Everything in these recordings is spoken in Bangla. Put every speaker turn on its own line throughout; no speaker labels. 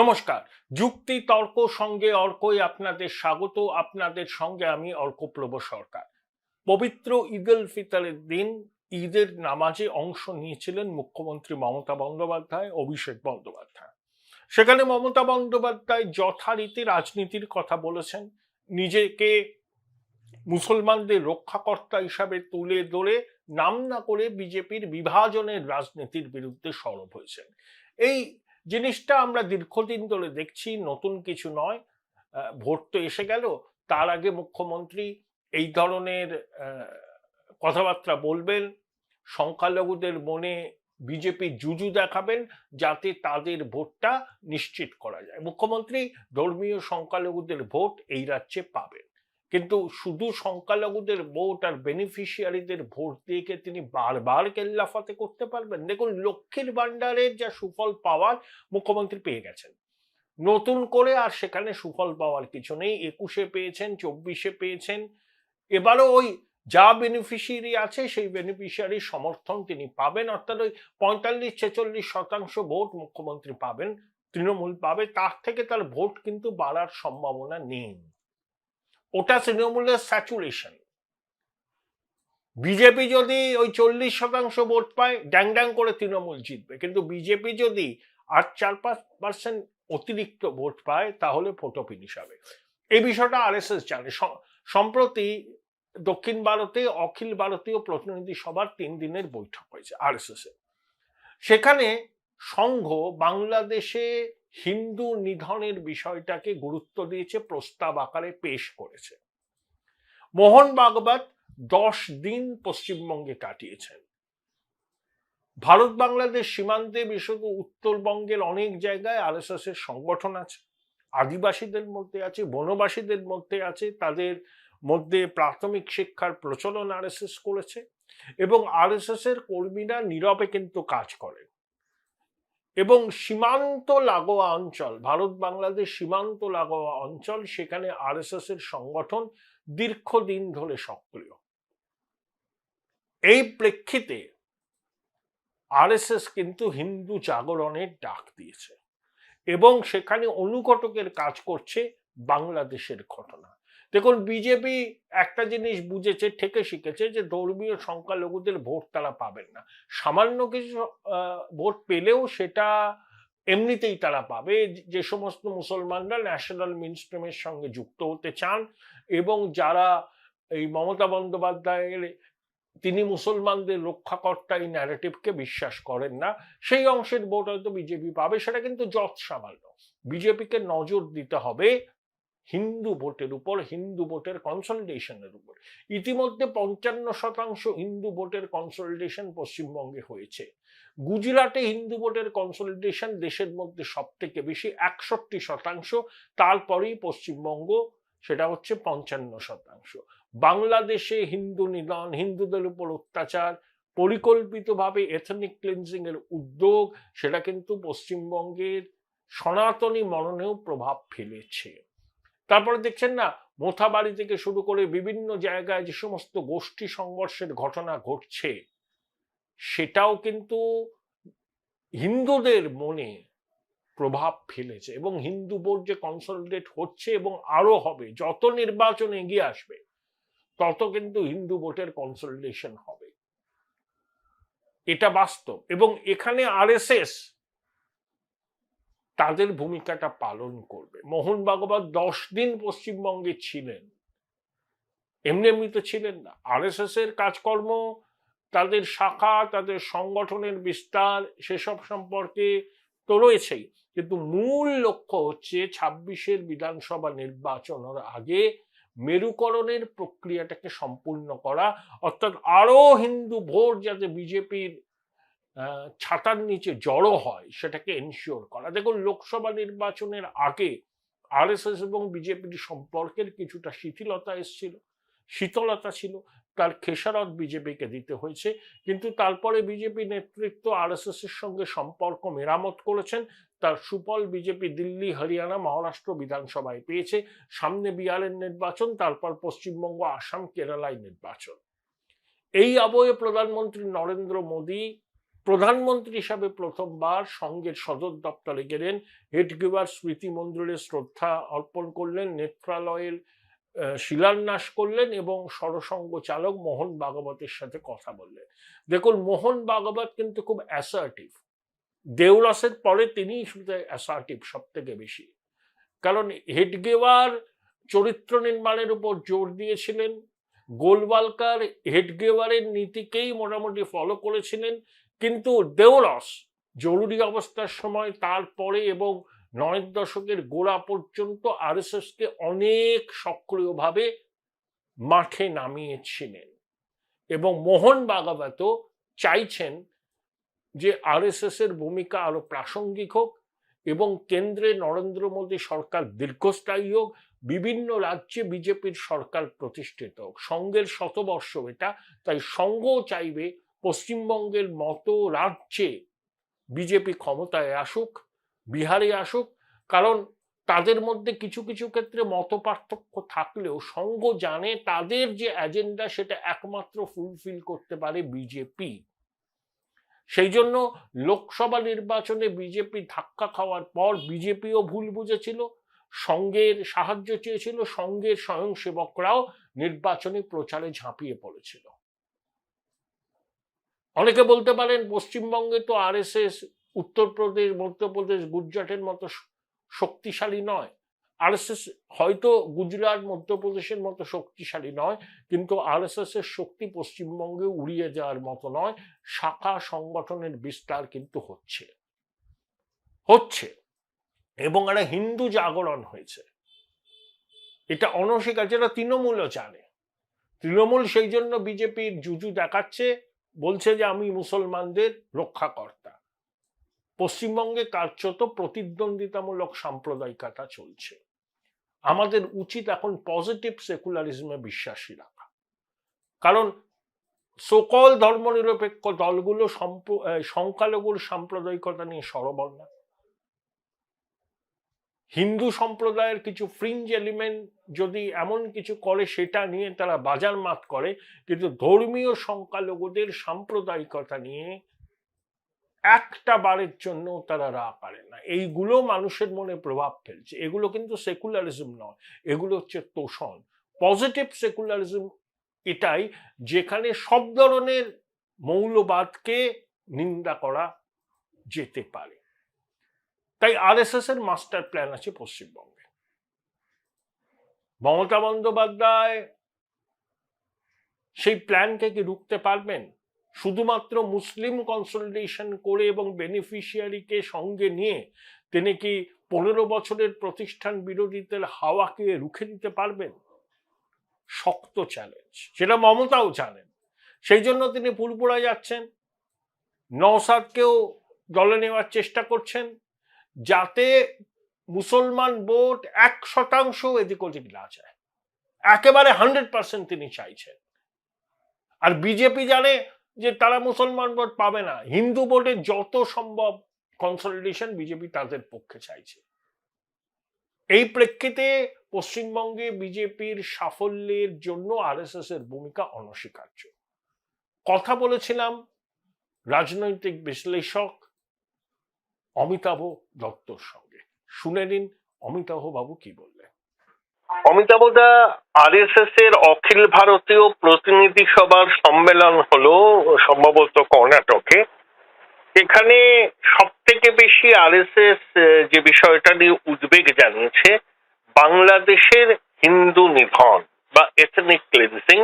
নমস্কার। যুক্তি তর্ক সঙ্গে অর্কই আপনাদের স্বাগত। আপনাদের সঙ্গে আমি অর্কপ্রভ সরকার। পবিত্র ঈদ উল ফিতরের দিন ঈদের নামাজে অংশ নিয়েছিলেন মুখ্যমন্ত্রী মমতা বন্দ্যোপাধ্যায়, অভিষেক বন্দ্যোপাধ্যায়। সেখানে মমতা বন্দ্যোপাধ্যায় যথারীতি রাজনীতির কথা বলেছেন, নিজেকে মুসলমানদের রক্ষাকর্তা হিসাবে তুলে ধরে নাম না করে বিজেপির বিভাজনের রাজনীতির বিরুদ্ধে সরব হয়েছেন। এই জিনিসটা আমরা দীর্ঘদিন ধরে দেখছি, নতুন কিছু নয়। ভোট তো এসে গেল, তার আগে মুখ্যমন্ত্রী এই ধরনের কথাবার্তা বলবেন, সংখ্যালঘুদের মনে বিজেপি জুজু দেখাবেন যাতে তাদের ভোটটা নিশ্চিত করা যায়। মুখ্যমন্ত্রী ধর্মীয় সংখ্যালঘুদের ভোট এই রাজ্যে পাবেন, কিন্তু শুধু সংখ্যালঘুদের ভোট আর বেনিফিশিয়ারিদের ভোট দিয়ে তিনি বারবার কেল্লাফাতে করতে পারবেন? দেখুন, লক্ষ্মীর ভান্ডারের যা সুফল পাওয়ার মুখ্যমন্ত্রী পেয়ে গেছেন, নতুন করে আর সেখানে সুফল পাওয়ার কিছু নেই। 21-এ পেয়েছেন, 24-এ পেয়েছেন, এবারও ওই যা বেনিফিশিয়ারি আছে সেই বেনিফিশিয়ারির সমর্থন তিনি পাবেন, অর্থাৎ ওই 45-46% ভোট মুখ্যমন্ত্রী পাবেন, তৃণমূল পাবে। তার থেকে তার ভোট কিন্তু বাড়ার সম্ভাবনা নেই। ওটা তৃণমূলের স্যাচুরেশন। বিজেপি যদি ওই 40% ভোট পায়, ড্যাং ড্যাং করে তৃণমূল জিতবে, কিন্তু বিজেপি যদি 8-4-5% অতিরিক্ত ভোট পায় তাহলে ফটো ফিনিশ হবে। এই বিষয়টা আরএসএস জানে। সম্প্রতি দক্ষিণ ভারতে অখিল ভারতীয় প্রতিনিধি সভার 3 দিনের বৈঠক হয়েছে আরএসএস এর। সেখানে সংঘ বাংলাদেশে হিন্দু নিধনের বিষয়টাকে গুরুত্ব দিয়েছে, প্রস্তাব আকারে পেশ করেছে। মোহন ভাগবত 10 দিন পশ্চিমবঙ্গে কাটিয়েছেন। ভারত বাংলাদেশ সীমান্তে, বিশেষত উত্তরবঙ্গের অনেক জায়গায় আরএসএস এর সংগঠন আছে, আদিবাসীদের মধ্যে আছে, বনবাসীদের মধ্যে আছে, তাদের মধ্যে প্রাথমিক শিক্ষার প্রচলন আরএসএস করেছে, এবং আরএসএস এর কর্মীরা নীরবে কিন্তু কাজ করেন। এবং সীমান্ত লাগোয়া অঞ্চল, ভারত বাংলাদেশ সীমান্ত লাগোয়া অঞ্চল, সেখানে আরএসএস এর সংগঠন দীর্ঘদিন ধরে সক্রিয়। এই প্রেক্ষিতে আরএসএস কিন্তু হিন্দু জাগরণের ডাক দিয়েছে এবং সেখানে অনুঘটকের কাজ করছে বাংলাদেশের ঘটনা। দেখুন, বিজেপি একটা জিনিস বুঝেছে, ঠেকে শিখেছে, যে ধর্মীয় সংখ্যালঘুদের ভোট তারা পাবেন না। সামান্য কিছু ভোট পেলেও সেটা এমনিতেই তারা পাবে যে সমস্ত মুসলমানরা ন্যাশনাল মেইনস্ট্রিমের সঙ্গে যুক্ত হতে চান এবং যারা এই মমতা বন্দ্যোপাধ্যায়ের তিনি মুসলমানদের রক্ষাকর্তা এই ন্যারেটিভকে বিশ্বাস করেন না, সেই অংশের ভোট হয়তো বিজেপি পাবে। সেটা কিন্তু যৎ সামান্য। বিজেপিকে নজর দিতে হবে হিন্দু ভোটের উপর, হিন্দু ভোটের কনসলিডেশনের উপর। ইতিমধ্যে 55% হিন্দু ভোটের কনসলিডেশন পশ্চিমবঙ্গে হয়েছে। গুজরাটে হিন্দু ভোটের কনসলিডেশন দেশের মধ্যে সব থেকে বেশি, 61%। তারপরেই পশ্চিমবঙ্গ, সেটা হচ্ছে 55%। বাংলাদেশে হিন্দু নিধন, হিন্দুদের উপর অত্যাচার, পরিকল্পিতভাবে এথনিক ক্লিনজিং এর উদ্যোগ, সেটা কিন্তু পশ্চিমবঙ্গের সনাতনী মননেও প্রভাব ফেলেছে। তারপরে দেখছেন না, মোথাবাড়ি থেকে শুরু করে বিভিন্ন জায়গায় যে সমস্ত গোষ্ঠী সংঘর্ষের ঘটনা ঘটছে, সেটাও কিন্তু হিন্দুদের মনে প্রভাব ফেলেছে। এবং হিন্দু ভোট যে কনসলিডেট হচ্ছে এবং আরো হবে, যত নির্বাচন এগিয়ে আসবে তত কিন্তু হিন্দু ভোটের কনসলিডেশন হবে, এটা বাস্তব। এবং এখানে আরএসএস তাদের ভূমিকাটা পালন করবে। মোহন ভাগবত 10 দিন পশ্চিমবঙ্গে ছিলেন, এমনি এমনি তো ছিলেন না। আরএসএস এর কাজকর্ম, তাদের শাখা, তাদের সংগঠনের বিস্তার, সেসব সম্পর্কে তো রয়েছেই, কিন্তু মূল লক্ষ্য হচ্ছে 26-এর বিধানসভা নির্বাচনের আগে মেরুকরণের প্রক্রিয়াটাকে সম্পূর্ণ করা, অর্থাৎ আরো হিন্দু ভোট যাতে বিজেপির ছাতার নিচে জড়ো হয় সেটাকে এনশিওর করা। দেখুন, লোকসভা নির্বাচনের আগে আরএসএস এবং বিজেপির সম্পর্কের কিছুটা শীতলতা ছিল, তার খেসারত বিজেপিকে দিতে হয়েছে। কিন্তু তারপরে বিজেপি নেতৃত্ব আরএসএস এর সঙ্গে সম্পর্ক মেরামত করেছেন, তার সুফল বিজেপি দিল্লি, হরিয়ানা, মহারাষ্ট্র বিধানসভায় পেয়েছে। সামনে বিহারের নির্বাচন, তারপর পশ্চিমবঙ্গ, আসাম, কেরালায় নির্বাচন। এই আবহে প্রধানমন্ত্রী নরেন্দ্র মোদী প্রধানমন্ত্রী হিসাবে প্রথমবার সঙ্গের সদর দপ্তরে গেলেন, হেডগেওয়ার স্মৃতি মন্দিরে শ্রদ্ধা অর্পণ করলেন, নেত্রালয়ের শিলান্যাস করলেন এবং সরসঙ্গ চালক মোহন ভাগবতের সাথে কথা বললেন। দেখুন, মোহন ভাগবত কিন্তু খুব অ্যাসার্টিভ। দেওরাসের পরে তিনি শুধু অ্যাসার্টিভ সব থেকে বেশি, কারণ হেডগেওয়ার চরিত্র নির্মাণের উপর জোর দিয়েছিলেন। গোলওয়ালকার হেডগেওয়ারের নীতিকেই মোটামুটি ফলো করেছিলেন, কিন্তু দেওরস জরুরি অবস্থার সময়, তারপরে এবং ৯ দশকের গোড়া পর্যন্ত আরএসএস কে অনেক সক্রিয়ভাবে মাঠে নামিয়েছিলেন এবং মোহন ভাগবত চাইছেন যে আরএসএস এর ভূমিকা আরো প্রাসঙ্গিক হোক এবং কেন্দ্রে নরেন্দ্র মোদী সরকার দীর্ঘস্থায়ী হোক, বিভিন্ন রাজ্যে বিজেপির সরকার প্রতিষ্ঠিত হোক। সঙ্ঘের শতবর্ষ এটা, তাই সঙ্ঘ চাইবে পশ্চিমবঙ্গের মতো রাজ্যে বিজেপি ক্ষমতায় আসুক, বিহারে আসুক, কারণ তাদের মধ্যে কিছু কিছু ক্ষেত্রে মত পার্থক্য থাকলেও সঙ্ঘ জানে তাদের যে এজেন্ডা সেটা একমাত্র ফুলফিল করতে পারে বিজেপি। সেই জন্য লোকসভা নির্বাচনে বিজেপি ধাক্কা খাওয়ার পর বিজেপিও ভুল বুঝেছিল, সঙ্ঘের সাহায্য চেয়েছিল, সঙ্ঘের স্বয়ংসেবকরাও নির্বাচনী প্রচারে ঝাঁপিয়ে পড়েছিল। অনেকে বলতে পারেন পশ্চিমবঙ্গে তো আরএসএস উত্তরপ্রদেশ, মধ্যপ্রদেশ, গুজরাটের মতো শক্তিশালী নয়। আরএসএস হয়তো গুজরাট, মধ্যপ্রদেশের মতো শক্তিশালী নয়, কিন্তু আরএসএস এর শক্তি পশ্চিমবঙ্গে উড়িয়ে যাওয়ার মতো নয়। শাখা সংগঠনের বিস্তার কিন্তু হচ্ছে এবং একটা হিন্দু জাগরণ হয়েছে, এটা অনস্বীকার, যেটা তৃণমূলও জানে। তৃণমূল সেই জন্য বিজেপির জুজু দেখাচ্ছে, বলছে যে আমি মুসলমানদের রক্ষাকর্তা। পশ্চিমবঙ্গে কার্যত প্রতিদ্বন্দ্বিতামূলক সাম্প্রদায়িকতা চলছে। আমাদের উচিত এখন পজিটিভ সেকুলারিজমে বিশ্বাসী রাখা, কারণ সকল ধর্মনিরপেক্ষ দলগুলো সংখ্যালঘুর সাম্প্রদায়িকতা নিয়ে সরবর না। হিন্দু সম্প্রদায়ের কিছু ফ্রিঞ্জ এলিমেন্ট যদি এমন কিছু করে সেটা নিয়ে তারা বাজার মাত করে, কিন্তু ধর্মীয় সংখ্যালঘুদের সাম্প্রদায়িকতা নিয়ে একটা বারের জন্য তারা রাগ করে না। এইগুলো মানুষের মনে প্রভাব ফেলছে। এগুলো কিন্তু সেকুলারিজম নয়, এগুলো হচ্ছে তোষণ। পজিটিভ সেকুলারিজম এটাই যেখানে সব ধরনের মৌলবাদকে নিন্দা করা যেতে পারে। তাই আরএসএস এর মাস্টার প্ল্যান আছে পশ্চিমবঙ্গে। মমতা বন্দ্যোপাধ্যায় সেই প্ল্যানকে কি রুখতে পারবেন? শুধুমাত্র মুসলিম কনসলিডেশন করে এবং বেনিফিশিয়ারিকে সঙ্গে নিয়ে তিনি কি 15 বছরের প্রতিষ্ঠান বিরোধীদের হাওয়াকে রুখে দিতে পারবেন? শক্ত চ্যালেঞ্জ, সেটা মমতাও জানেন। সেই জন্য তিনি ফুলপুরা যাচ্ছেন, নওশাদকেও দলে নেওয়ার চেষ্টা করছেন, যাতে মুসলমান ভোট 1% এদিক ওদিক না যায়। একেবারে 100% তিনি চাইছেন। আর বিজেপি জানে যে তারা মুসলমান ভোট পাবে না, হিন্দু ভোটের যত সম্ভব কনসলিডেশন বিজেপি তাদের পক্ষে চাইছে। এই প্রেক্ষিতে পশ্চিমবঙ্গে বিজেপির সাফল্যের জন্য আরএসএস এর ভূমিকা অনস্বীকার্য। কথা বলেছিলাম রাজনৈতিক বিশ্লেষক অমিতাভ দত্তর সঙ্গে, শুনে নিন অমিতাভ বাবু কি বললেন।
অমিতাভদা, আরএসএস এর অখিল ভারতীয় প্রতিনিধি সভার সম্মেলন হলো সম্ভবত কর্ণাটকে। এখানে সব থেকে বেশি আরএসএস যে বিষয়টা নিয়ে উদ্বেগ জানিয়েছে, বাংলাদেশের হিন্দু নিধন বা এথনিক ক্লিনজিং।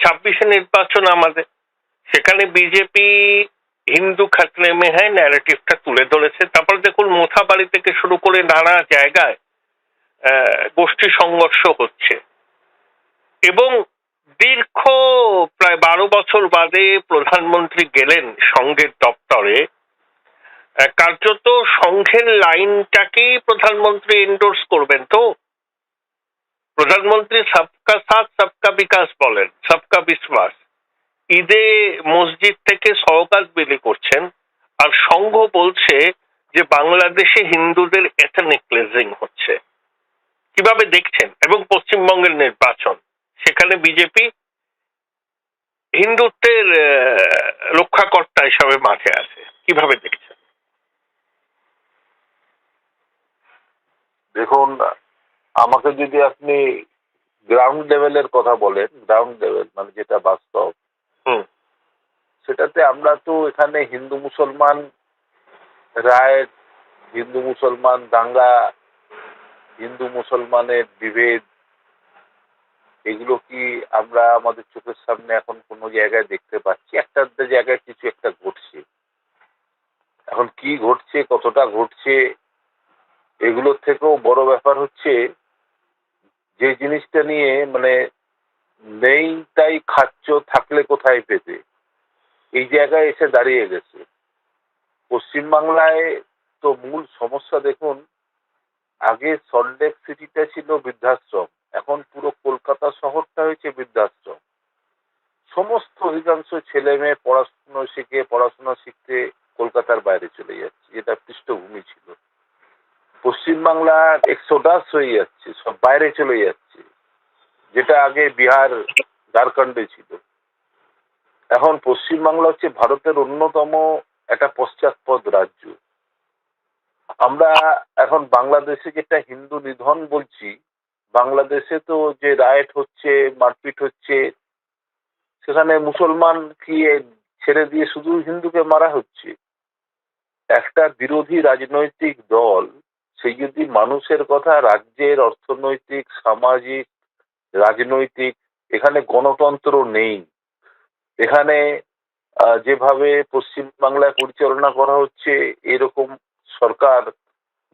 26-এ নির্বাচন আমাদের, সেখানে বিজেপি হিন্দু খাতনে মে হ্যায় ন্যারেটিভটা তুলে ধরেছে। তারপর দেখুন মোথাবাড়ি থেকে শুরু করে নানা জায়গায় গোষ্ঠী সংঘর্ষ হচ্ছে এবং দীর্ঘ প্রায় 12 বছর বাদে প্রধানমন্ত্রী গেলেন সংঘের দপ্তরে। কার্যত সংঘের লাইনটাকেই প্রধানমন্ত্রী এন্ডোর্স করবেন। তো প্রধানমন্ত্রী সবকা সাথ সবকা বিকাশ বলেন, সবকা বিশ্বাস। ঈদে মসজিদ থেকে সওগাত বিলি করছেন, আর সংঘ বলছে যে বাংলাদেশে হিন্দুদের এথনিক ক্লিনজিং হচ্ছে। কিভাবে দেখছেন? এবং পশ্চিমবঙ্গের নির্বাচন, সেখানে বিজেপি হিন্দুত্বের রক্ষাকর্তা হিসাবে মাঠে আছে, কিভাবে দেখছেন?
দেখুন, আমাকে যদি আপনি গ্রাউন্ড লেভেলের কথা বলেন, গ্রাউন্ড লেভেল মানে যেটা বাস্তব,
হুম
সেটাতে আমরা তো এখানে হিন্দু মুসলমান রায়, হিন্দু মুসলমান দাঙ্গা, হিন্দু মুসলমানের বিভেদ, এগুলো কি আমরা আমাদের চোখের সামনে এখন কোনো জায়গায় দেখতে পাচ্ছি? একটা জায়গায় কিছু একটা ঘটছে। এখন কি ঘটছে, কতটা ঘটছে, এগুলোর থেকেও বড় ব্যাপার হচ্ছে যে জিনিসটা নিয়ে মানে নেই তাই খাচ্ছ, থাকলে কোথায় পেতে, এই জায়গায় এসে দাঁড়িয়ে গেছে। পশ্চিমবাংলায় তো মূল সমস্যা দেখুন, আগে সল্টলেক সিটিটা ছিল বৃদ্ধাশ্রম, এখন পুরো কলকাতা শহরটা হয়েছে বৃদ্ধাশ্রম। সমস্ত অধিকাংশ ছেলে মেয়ে পড়াশোনা শিখতে কলকাতার বাইরে চলে যাচ্ছে, যেটা পৃষ্ঠভূমি ছিল। পশ্চিমবাংলার এক্সোডাস হয়ে যাচ্ছে, সব বাইরে চলে যাচ্ছে, যেটা আগে বিহার ঝাড়খণ্ডে ছিল। এখন পশ্চিমবাংলা হচ্ছে ভারতের অন্যতম একটা পশ্চাৎপদ রাজ্য। আমরা এখন বাংলাদেশে যেটা হিন্দু নিধন বলছি, বাংলাদেশে তো যে রায়েট হচ্ছে, মারপিট হচ্ছে, সেখানে মুসলমান কি ছেড়ে দিয়ে শুধু হিন্দুকে মারা হচ্ছে? একটা বিরোধী রাজনৈতিক দল সেই যদি মানুষের কথা, রাজ্যের অর্থনৈতিক, সামাজিক, রাজনৈতিক, এখানে গণতন্ত্র নেই, এখানে যেভাবে পশ্চিমবাংলায় পরিচালনা করা হচ্ছে, এরকম সরকার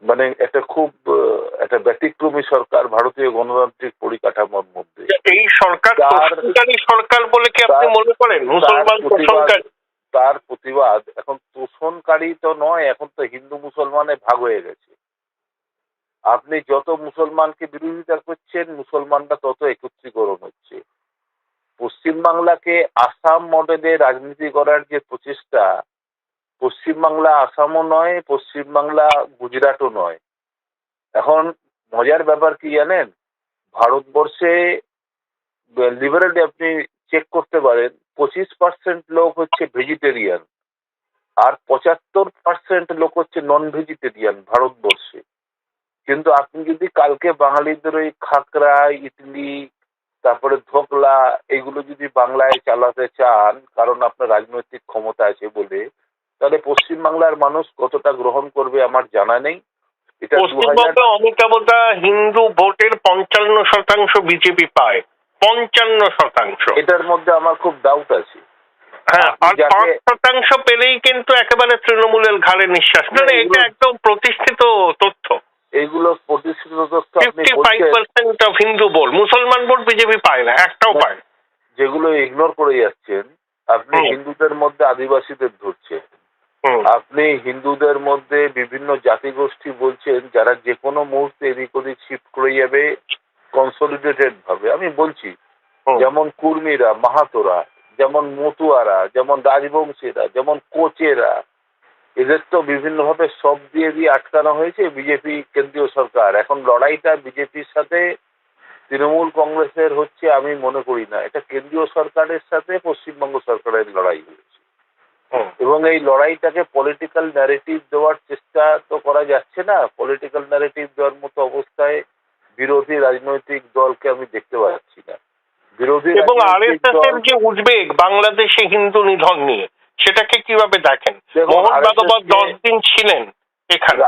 মানে একটা খুব একটা ব্যতিক্রমী সরকার ভারতীয় গণতান্ত্রিক পরিকাঠামোর মধ্যে।
এই সরকার
তার
তোষণকারী সরকার বলে কি আপনি মনে করেন? মুসলমান তোষণকারী?
তার প্রতিবাদ এখন তোষণকারী তো নয়, এখন তো হিন্দু মুসলমানে ভাগ হয়ে গেছে। আপনি যত মুসলমানকে বিরোধিতা করছেন, মুসলমানরা তত একত্রীকরণ হচ্ছে। পশ্চিমবাংলাকে আসাম মডেলে রাজনীতি করার যে প্রচেষ্টা, পশ্চিমবাংলা আসামও নয়, পশ্চিমবাংলা গুজরাটও নয়। এখন মজার ব্যাপার কি জানেন, ভারতবর্ষে লিবারেলি আপনি চেক করতে পারেন, 25% লোক হচ্ছে ভেজিটেরিয়ান আর 75% লোক হচ্ছে নন ভেজিটেরিয়ান ভারতবর্ষে। কিন্তু আপনি যদি কালকে বাঙালিদের ওই খাকরা, ইডলি, তারপরে ধোকলা, এগুলো যদি বাংলায় চালাতে চান, কারণ আপনার রাজনৈতিক ক্ষমতা আছে বলে, তাহলে পশ্চিমবাংলার মানুষ কতটা গ্রহণ করবে আমার জানা নেই। এটা
পশ্চিমবঙ্গে অমিতাভদা হিন্দু ভোটের 55% বিজেপি পায়, 55%।
এটার মধ্যে আমার খুব ডাউট আছে।
হ্যাঁ, আর 5% পেলেই কিন্তু একেবারে তৃণমূলের ঘাড়ে নিঃশ্বাস। না, এটা একদম প্রতিষ্ঠিত তথ্য।
এইগুলো প্রতিষ্ঠিত তথ্য।
55% অফ হিন্দু ভোট, মুসলমান ভোট বিজেপি পায় না, একটাও পায় না।
যেগুলো ইগনোর করে যাচ্ছেন, আপনি হিন্দুদের মধ্যে আদিবাসীদের ধরছেন, আপনি হিন্দুদের মধ্যে বিভিন্ন জাতিগোষ্ঠী বলছেন, যারা যে কোনো মুহূর্তে এদিক ওদিক শিফট করে যাবে কনসলিডেটেড ভাবে। আমি বলছি যেমন কুর্মীরা, মাহাতোরা, যেমন মতুয়ারা, যেমন রাজবংশীরা, যেমন কোচেরা, এদের তো বিভিন্নভাবে সব দিয়ে আটকানো হয়েছে বিজেপি কেন্দ্রীয় সরকার। এখন লড়াইটা বিজেপির সাথে তৃণমূল কংগ্রেসের হচ্ছে আমি মনে করি না, এটা কেন্দ্রীয় সরকারের সাথে পশ্চিমবঙ্গ সরকারের লড়াই হয়েছে। এবং এই লড়াইটাকে পলিটিক্যাল ন্যারেটিভ দেওয়ার চেষ্টা তো করা যাচ্ছে না। পলিটিক্যাল ন্যারেটিভ দেওয়ার মতো অবস্থায় বিরোধী রাজনৈতিক দলকে আমি দেখতে পাচ্ছি না। বিরোধী
এবং আরএসএস এর যে উদ্বেগ বাংলাদেশে হিন্দু নিধন নিয়ে, সেটাকে কিভাবে দেখেন? মোহন ভাগবত 10 দিন ছিলেন এখানে।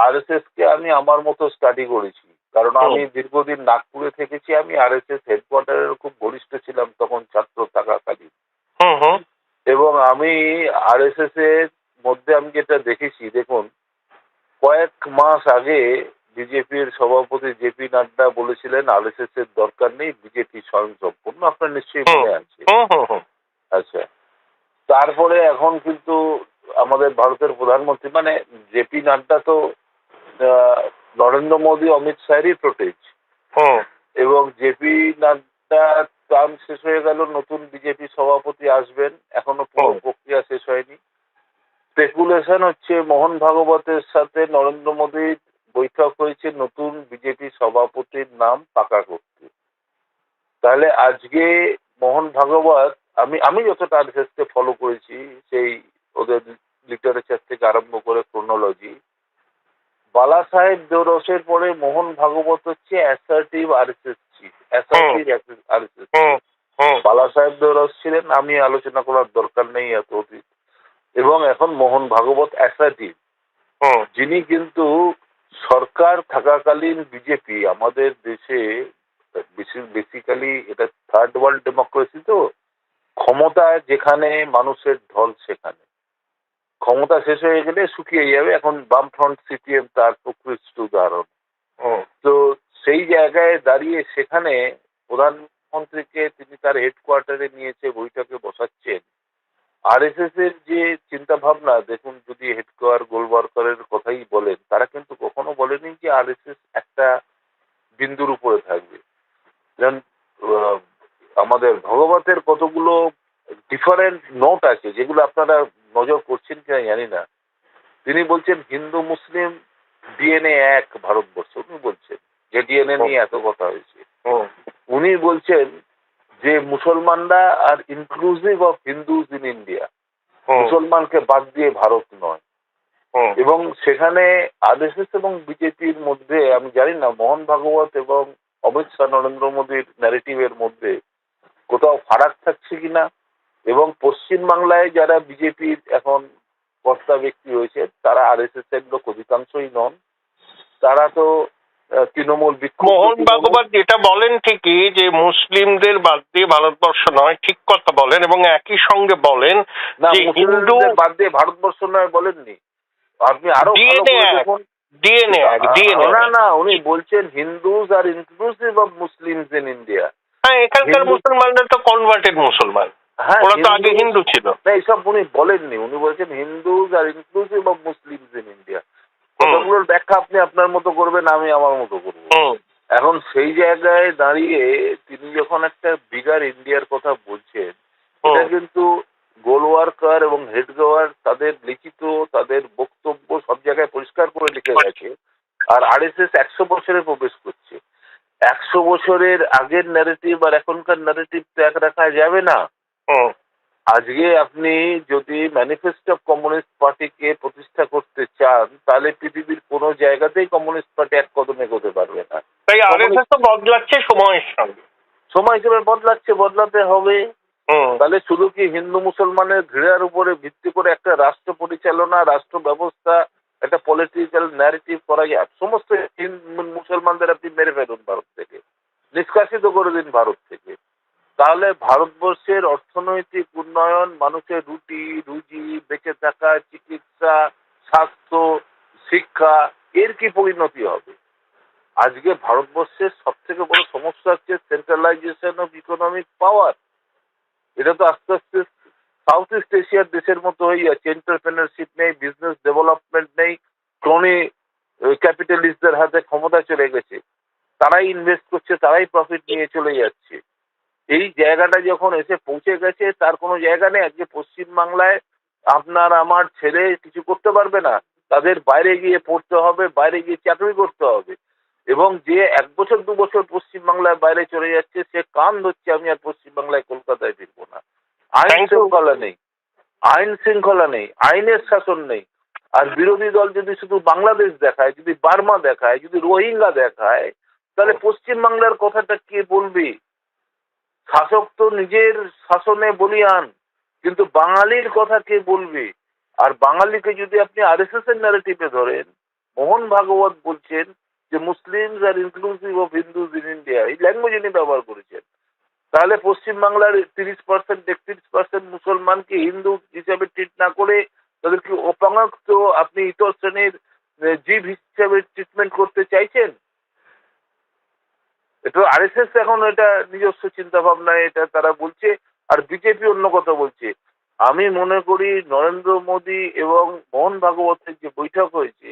আরএসএস কে আমি আমার মতো স্টাডি করেছি, কারণ আমি দীর্ঘদিন নাগপুরে থেকেছি। আমি আরএসএস হেডকোয়ার্টারের খুব ঘনিষ্ঠ ছিলাম তখন ছাত্র থাকাকালীন। এবং আমি আরএসএস এর মধ্যে আমি যেটা দেখেছি, দেখুন কয়েক মাস আগে বিজেপির সভাপতি জেপি নাড্ডা বলেছিলেন আরএসএস এর দরকার নেই, বিজেপি স্বয়ংসম্পূর্ণ। আপনার নিশ্চয়ই মনে আছে। আচ্ছা, তারপরে এখন কিন্তু আমাদের ভারতের প্রধানমন্ত্রী মানে জেপি নাড্ডা তো নরেন্দ্র মোদী, অমিত শাহেরই প্রোটেজ। এবং জেপি নাড্ডা টার্ম শেষ হয়ে গেল, নতুন বিজেপি সভাপতি আসবেন, এখনো পুরো প্রক্রিয়া শেষ হয়নি। স্পেকুলেশন হচ্ছে মোহন ভাগবতের সাথে নরেন্দ্র মোদীর বৈঠক হয়েছে নতুন বিজেপি সভাপতির নাম পাকা করতে। তাহলে আজকে মোহন ভাগবত আমি যতটা আরএসএস কে ফলো করেছি, সেই ওদের লিটারেচার থেকে আরম্ভ করে ক্রোনোলজি, বালা সাহেব দেওরসের পরে মোহন ভাগবত হচ্ছে assertive RSS chief, assertive RSS.
হুম হুম
বালা সাহেব দেওরস ছিলেন, আমি আলোচনা করার দরকার নেই এত অতীত। এবং এখন মোহন ভাগবত অ্যাসার্টিভ,
হুম
যিনি কিন্তু সরকার থাকাকালীন বিজেপি আমাদের দেশে, বেসিক্যালি এটা থার্ড ওয়ার্ল্ড ডেমোক্রেসি, তো ক্ষমতা যেখানে মানুষের ঢল সেখানে, ক্ষমতা শেষ হয়ে গেলে শুকিয়ে যাবে। এখন বামফ্রন্ট সিপিএম তার প্রকৃষ্ট উদাহরণ।
হুম
তো সেই জায়গায় দাঁড়িয়ে সেখানে প্রধানমন্ত্রীকে তিনি তার হেডকোয়ার্টারে নিয়েছে, বৈঠকে বসাচ্ছেন। আরএসএস এর যে চিন্তা ভাবনা দেখুন, যদি হেডকোয়ার গোলওয়ার্কারের কথাই বলেন, তারা কিন্তু কখনো বলেনি যে আরএসএস একটা বিন্দুর উপরে থাকবে। যেমন আহ, আমাদের ভগবতের কতগুলো ডিফারেন্ট নোট আছে, যেগুলো আপনারা নজর করছেন কিনা জানি না। তিনি বলছেন হিন্দু মুসলিম ডিএনএ এক ভারতবর্ষ, উনি বলছেন যে ডিএনএ নিয়ে এত কথা হয়েছে।
হুম
উনি বলছেন যে মুসলমানরা are inclusive of Hindus in India,
হুম
মুসলমানকে বাদ দিয়ে ভারত নয়।
হুম
এবং সেখানে আরএসএস এবং বিজেপির মধ্যে আমি জানি না মোহন ভাগবত এবং অমিত শাহ নরেন্দ্র মোদীর ন্যারেটিভের মধ্যে কোথাও ফারাক থাকছে কিনা। এবং পশ্চিমবাংলায় যারা বিজেপির এখন কর্তা ব্যক্তি রয়েছে, তারা আরএসএস এর লোক অধিকাংশই নন। তারা তো তৃণমূল বিক্ষুব্ধ
মোহন
তৃণমূল।
ভাগবত যেটা বলেন ঠিকই, যে মুসলিমদের বাদ দিয়ে ভারতবর্ষ নয়, ঠিক কথা বলেন, এবং একই সঙ্গে বলেন
না,
যে হিন্দু
মুসলিমদের বাদ দিয়ে ভারতবর্ষ নয় বলেননি। আপনি আরো ভালো
ডিএনএ
করে
এক,
দেখুন।
ডিএনএ এক, ডিএনএ
না না, উনি বলছেন Hindus are inclusive of Muslims in India.
হ্যাঁ, এখানকার
হিন্দু-
মুসলমানরা তো কনভার্টেড মুসলমান,
হ্যাঁ,
ওরা তো আগে হিন্দু ছিল।
না, এইসব উনি বলেননি। উনি বলছেন Hindus are inclusive of Muslims in India. কতগুলোর ব্যাখ্যা আপনি আপনার মতো করবেন, আমি আমার মতো করবো।
হুম
এখন সেই জায়গায় দাঁড়িয়ে তিনি যখন একটা বিগার ইন্ডিয়ার কথা বলছেন, এটা কিন্তু গোলওয়ার্কার এবং হেডগোয়ার তাদের লিখিত, তাদের বক্তব্য সব জায়গায় পরিষ্কার করে লিখে গেছে। আর আরএসএস 100 বছরে প্রবেশ করছে। 100 বছরের আগের ন্যারেটিভ আর এখনকার ন্যারেটিভ তো এক রাখা যাবে না।
হুম
আজকে আপনি যদি ম্যানিফেস্টো অফ কমিউনিস্ট পার্টিকে প্রতিষ্ঠা করতে চান, তাহলে পৃথিবীর কোনো জায়গাতেই কমিউনিস্ট পার্টি এক কদম এগোতে পারবে না।
তাই আরএসএস তো বদলাচ্ছে সময়ের সঙ্গে।
সময় হিসেবে বদলাচ্ছে, বদলাতে হবে।
হুম
তাহলে শুধু কি হিন্দু মুসলমানের ঘৃণার উপরে ভিত্তি করে একটা রাষ্ট্র পরিচালনা, রাষ্ট্র ব্যবস্থা, একটা পলিটিক্যাল ন্যারেটিভ করা যায়? সমস্ত মুসলমানদের আপনি মেরে ফেলুন ভারত থেকে, নিষ্কাশিত করে দিন ভারত থেকে। তাহলে ভারতবর্ষের অর্থনৈতিক উন্নয়ন, মানুষের রুটি রুজি, বেঁচে থাকা, চিকিৎসা, স্বাস্থ্য, শিক্ষা, এর কি পরিণতি হবে? আজকে ভারতবর্ষের সব থেকে বড় সমস্যা হচ্ছে সেন্ট্রালাইজেশন অফ ইকোনমিক পাওয়ার। এটা তো আস্তে আস্তে সাউথ ইস্ট এশিয়ার দেশের মতো হয়ে যাচ্ছে। এন্টারপ্রেনারশিপ নেই, বিজনেস ডেভেলপমেন্ট নেই, ক্রনি ক্যাপিটালিস্টদের হাতে ক্ষমতা চলে গেছে। তারাই ইনভেস্ট করছে, তারাই প্রফিট নিয়ে চলে যাচ্ছে। এই জায়গাটা যখন এসে পৌঁছে গেছে, তার কোনো জায়গা নেই। আজকে পশ্চিমবাংলায় আপনার আমার ছেলে কিছু করতে পারবে না, তাদের বাইরে গিয়ে পড়তে হবে, বাইরে গিয়ে চাকরি করতে হবে। এবং যে 1 বছর 2 বছর পশ্চিমবাংলার বাইরে চলে যাচ্ছে, সে কান ধরছে আমি আর পশ্চিমবাংলায় কলকাতায় ফিরবো না। আইন শৃঙ্খলা নেই, আইনের শাসন নেই। আর বিরোধী দল যদি শুধু বাংলাদেশ দেখায়, যদি বার্মা দেখায়, যদি রোহিঙ্গা দেখায়, তাহলে পশ্চিমবাংলার কথাটা কে বলবে? শাসক তো নিজের শাসনে বলিয়ান, কিন্তু বাঙালির কথা কে বলবে? আর বাঙালিকে যদি আপনি আরএসএস এর ন্যারেটিভে ধরেন, মোহন ভাগবত বলছেন যে Muslims R inclusive of Hindus in India, এই ল্যাঙ্গুয়েজ উনি ব্যবহার করেছেন। তাহলে পশ্চিমবাংলার 30% 31% মুসলমানকে হিন্দু হিসাবে ট্রিট না করে তাদেরকে অপাঙ্গত্ব, আপনি ইতর শ্রেণীর জীব হিসাবে ট্রিটমেন্ট করতে চাইছেন। এটা আরএসএস এখন এটা নিজস্ব চিন্তা ভাবনায় এটা তারা বলছে। আর বিজেপি অন্য কথা বলছে। আমি মনে করি নরেন্দ্র মোদী এবং মোহন ভাগবতের যে বৈঠক হয়েছে,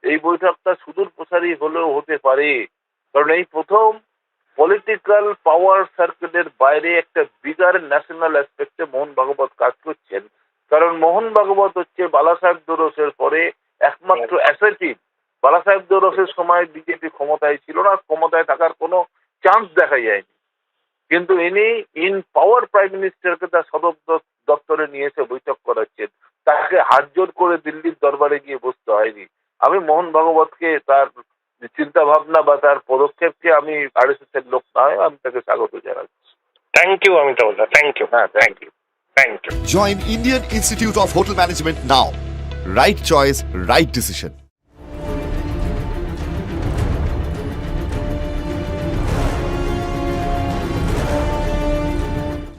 এই বৈঠকটা সুদূর প্রসারী হলেও হতে পারে। কারণ এই প্রথম পলিটিক্যাল পাওয়ার সার্কেলের বাইরে একটা বিগার ন্যাশনাল অ্যাসপেক্টে মোহন ভাগবত কাজ করছেন। কারণ মোহন ভাগবত হচ্ছে বালা সাহেব দেওরসের পরে একমাত্র অ্যাসেটিভ। বালা সাহেব দেওরসের সময় বিজেপি ক্ষমতায় ছিল না, ক্ষমতায় থাকার কোনো চান্স দেখা যায়নি। কিন্তু ইনি ইন পাওয়ার প্রাইম মিনিস্টারকে তার সদর দপ্তরে নিয়ে এসে বৈঠক করাচ্ছেন, তাকে হাত জোর করে দিল্লির দরবারে গিয়ে বসতে হয়নি। আমি মোহন ভাগবতকে তার চিন্তা ভাবনা বা তার পদক্ষেপকে আমি আরএসএস এর লোক নয়, আমি তাকে স্বাগত জানাচ্ছি।
থ্যাংক ইউ অমিতাভ দা, থ্যাংক ইউ,
হ্যাঁ, thank you.
Thank you.
Join Indian Institute of Hotel Management now. Right choice, right decision.